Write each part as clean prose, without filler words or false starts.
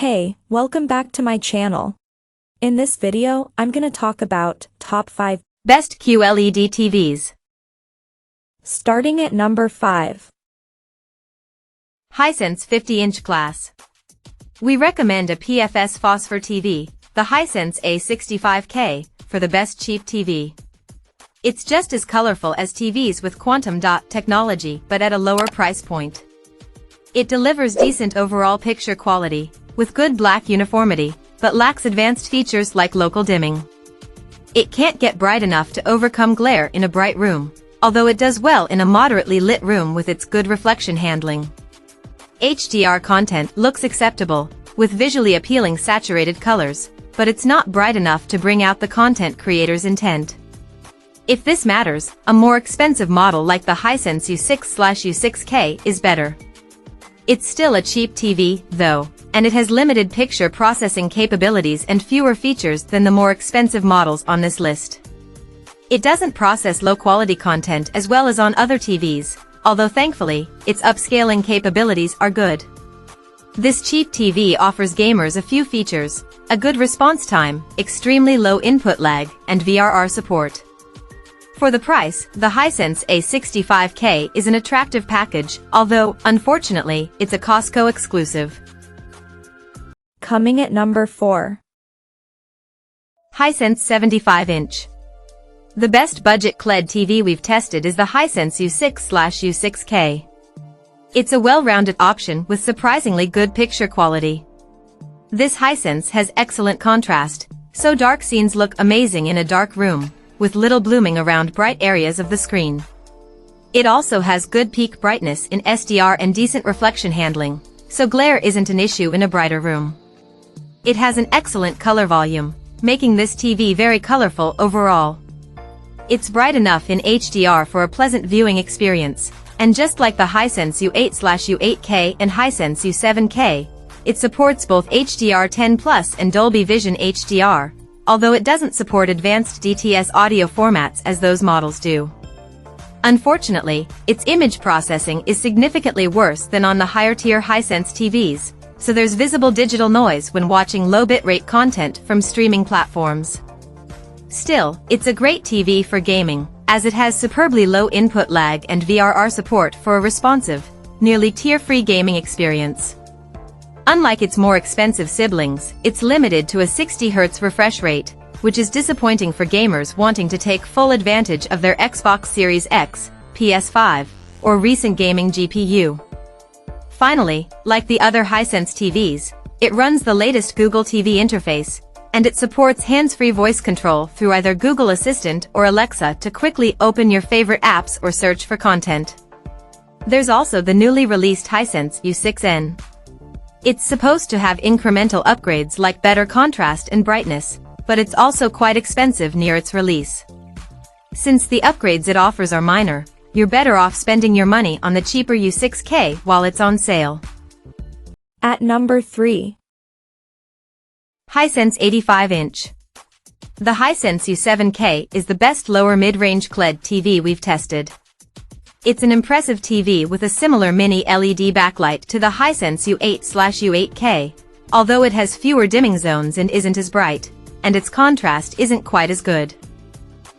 Hey, welcome back to my channel. In this video, I'm gonna talk about top 5 best QLED TVs. Starting at number 5. Hisense 50-inch class. We recommend a PFS phosphor TV, the Hisense A65K, for the best cheap TV. It's just as colorful as TVs with quantum dot technology but at a lower price point. It delivers decent overall picture quality, with good black uniformity, but lacks advanced features like local dimming. It can't get bright enough to overcome glare in a bright room, although it does well in a moderately lit room with its good reflection handling. HDR content looks acceptable, with visually appealing saturated colors, but it's not bright enough to bring out the content creator's intent. If this matters, a more expensive model like the Hisense U6/U6K is better. It's still a cheap TV, though, and it has limited picture processing capabilities and fewer features than the more expensive models on this list. It doesn't process low-quality content as well as on other TVs, although thankfully, its upscaling capabilities are good. This cheap TV offers gamers a few features: a good response time, extremely low input lag, and VRR support. For the price, the Hisense A65K is an attractive package, although, unfortunately, it's a Costco exclusive. Coming at number 4. Hisense 75-inch. The best budget QLED TV we've tested is the Hisense U6/U6K. It's a well-rounded option with surprisingly good picture quality. This Hisense has excellent contrast, so dark scenes look amazing in a dark room, with little blooming around bright areas of the screen. It also has good peak brightness in SDR and decent reflection handling, so glare isn't an issue in a brighter room. It has an excellent color volume, making this TV very colorful overall. It's bright enough in HDR for a pleasant viewing experience, and just like the Hisense U8/U8K and Hisense U7K, it supports both HDR10+ and Dolby Vision HDR, although it doesn't support advanced DTS audio formats as those models do. Unfortunately, its image processing is significantly worse than on the higher-tier Hisense TVs, so there's visible digital noise when watching low bitrate content from streaming platforms. Still, it's a great TV for gaming, as it has superbly low input lag and VRR support for a responsive, nearly tear-free gaming experience. Unlike its more expensive siblings, it's limited to a 60 Hz refresh rate, which is disappointing for gamers wanting to take full advantage of their Xbox Series X, PS5, or recent gaming GPU. Finally, like the other Hisense TVs, it runs the latest Google TV interface, and it supports hands-free voice control through either Google Assistant or Alexa to quickly open your favorite apps or search for content. There's also the newly released Hisense U6N. It's supposed to have incremental upgrades like better contrast and brightness, but it's also quite expensive near its release. Since the upgrades it offers are minor, you're better off spending your money on the cheaper U6K while it's on sale. At number 3. Hisense 85-inch. The Hisense U7K is the best lower mid-range QLED TV we've tested. It's an impressive TV with a similar mini LED backlight to the Hisense U8/U8K, although it has fewer dimming zones and isn't as bright, and its contrast isn't quite as good.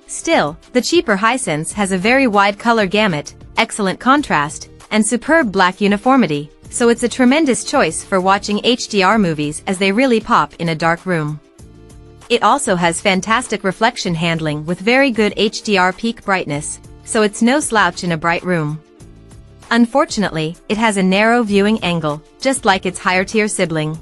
Still, the cheaper Hisense has a very wide color gamut, excellent contrast, and superb black uniformity, so it's a tremendous choice for watching HDR movies as they really pop in a dark room. It also has fantastic reflection handling with very good HDR peak brightness, so it's no slouch in a bright room. Unfortunately, it has a narrow viewing angle, just like its higher-tier sibling.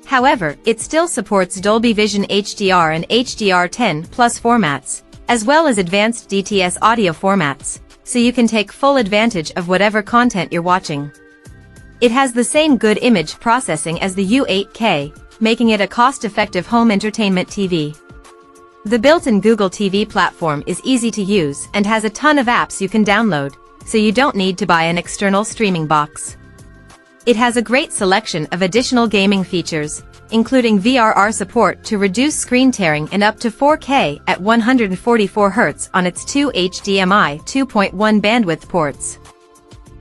However, it still supports Dolby Vision HDR and HDR10+ formats, as well as advanced DTS audio formats, so you can take full advantage of whatever content you're watching. It has the same good image processing as the U8K, making it a cost-effective home entertainment TV. The built-in Google TV platform is easy to use and has a ton of apps you can download, so you don't need to buy an external streaming box. It has a great selection of additional gaming features, including VRR support to reduce screen tearing and up to 4K at 144 Hz on its two HDMI 2.1 bandwidth ports.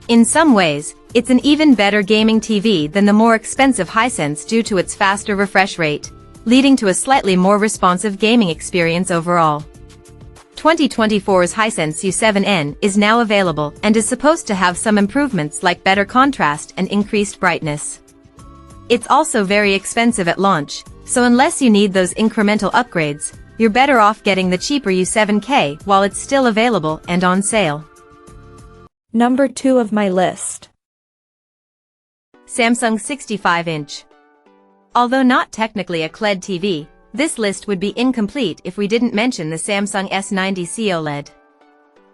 In some ways, It's an even better gaming TV than the more expensive Hisense due to its faster refresh rate, leading to a slightly more responsive gaming experience overall. 2024's Hisense U7N is now available and is supposed to have some improvements like better contrast and increased brightness. It's also very expensive at launch, so unless you need those incremental upgrades, you're better off getting the cheaper U7K while it's still available and on sale. Number 2 of my list. Samsung 65-inch. Although not technically a QLED TV, this list would be incomplete if we didn't mention the Samsung S90C OLED.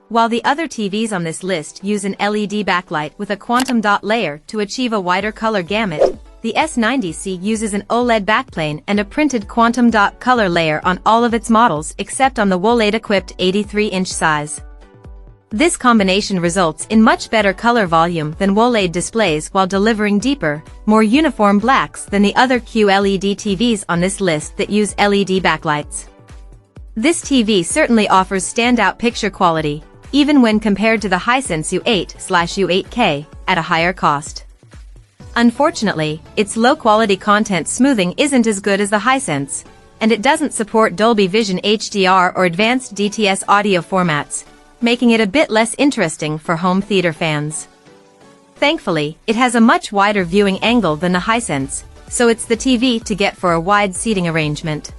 While the other TVs on this list use an LED backlight with a quantum dot layer to achieve a wider color gamut, the S90C uses an OLED backplane and a printed quantum dot color layer on all of its models except on the QLED-equipped 83-inch size. This combination results in much better color volume than QLED displays while delivering deeper, more uniform blacks than the other QLED TVs on this list that use LED backlights. This TV certainly offers standout picture quality, even when compared to the Hisense U8/U8K, at a higher cost. Unfortunately, its low-quality content smoothing isn't as good as the Hisense, and it doesn't support Dolby Vision HDR or advanced DTS audio formats, making it a bit less interesting for home theater fans. Thankfully, it has a much wider viewing angle than the Hisense, so it's the TV to get for a wide seating arrangement.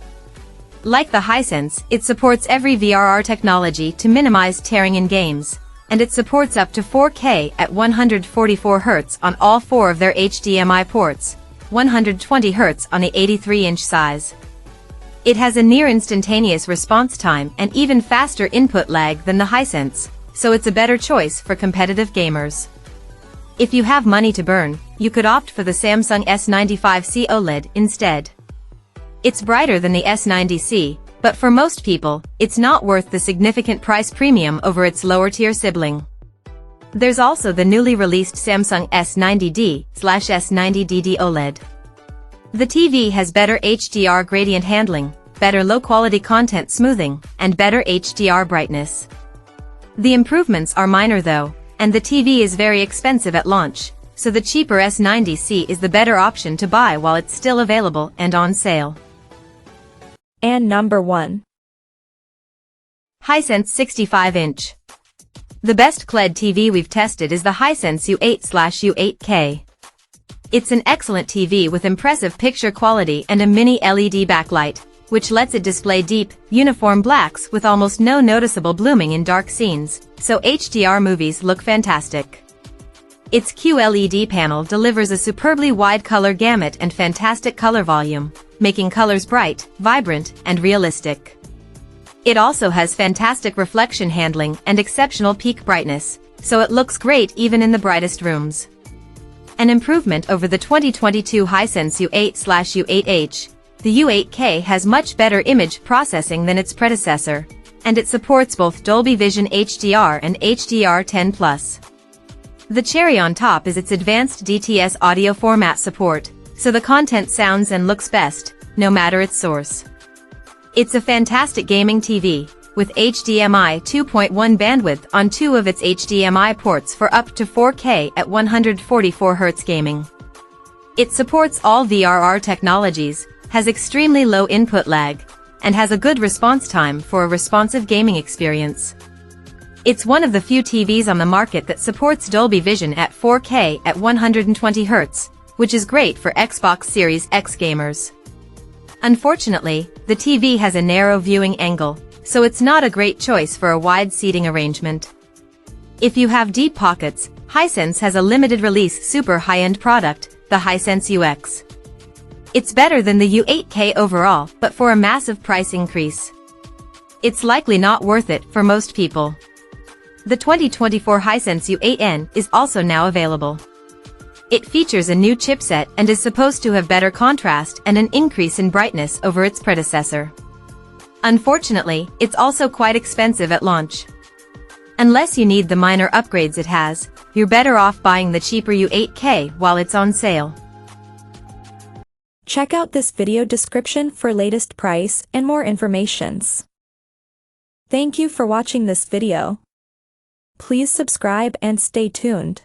Like the Hisense, it supports every VRR technology to minimize tearing in games, and it supports up to 4K at 144 Hz on all 4 of their HDMI ports, 120 Hz on the 83-inch size. It has a near-instantaneous response time and even faster input lag than the Hisense, so it's a better choice for competitive gamers. If you have money to burn, you could opt for the Samsung S95C OLED instead. It's brighter than the S90C, but for most people, it's not worth the significant price premium over its lower-tier sibling. There's also the newly released Samsung S90D/S90DD OLED. The TV has better HDR gradient handling, better low-quality content smoothing, and better HDR brightness. The improvements are minor though, and the TV is very expensive at launch, so the cheaper S90C is the better option to buy while it's still available and on sale. And number 1. Hisense 65-inch. The best QLED TV we've tested is the Hisense U8/U8K. It's an excellent TV with impressive picture quality and a mini LED backlight, which lets it display deep, uniform blacks with almost no noticeable blooming in dark scenes, so HDR movies look fantastic. Its QLED panel delivers a superbly wide color gamut and fantastic color volume, making colors bright, vibrant, and realistic. It also has fantastic reflection handling and exceptional peak brightness, so it looks great even in the brightest rooms. An improvement over the 2022 Hisense U8/U8H, the U8K has much better image processing than its predecessor, and it supports both Dolby Vision HDR and HDR10+. The cherry on top is its advanced DTS audio format support, so the content sounds and looks best, no matter its source. It's a fantastic gaming TV, with HDMI 2.1 bandwidth on 2 of its HDMI ports for up to 4K at 144 Hz gaming. It supports all VRR technologies, has extremely low input lag, and has a good response time for a responsive gaming experience. It's one of the few TVs on the market that supports Dolby Vision at 4K at 120 Hz, which is great for Xbox Series X gamers. Unfortunately, the TV has a narrow viewing angle, so it's not a great choice for a wide seating arrangement. If you have deep pockets, Hisense has a limited release super high-end product, the Hisense UX. It's better than the U8K overall, but for a massive price increase. It's likely not worth it for most people. The 2024 Hisense U8N is also now available. It features a new chipset and is supposed to have better contrast and an increase in brightness over its predecessor. Unfortunately, it's also quite expensive at launch. Unless you need the minor upgrades it has, you're better off buying the cheaper U8K while it's on sale. Check out this video description for latest price and more informations. Thank you for watching this video. Please subscribe and stay tuned.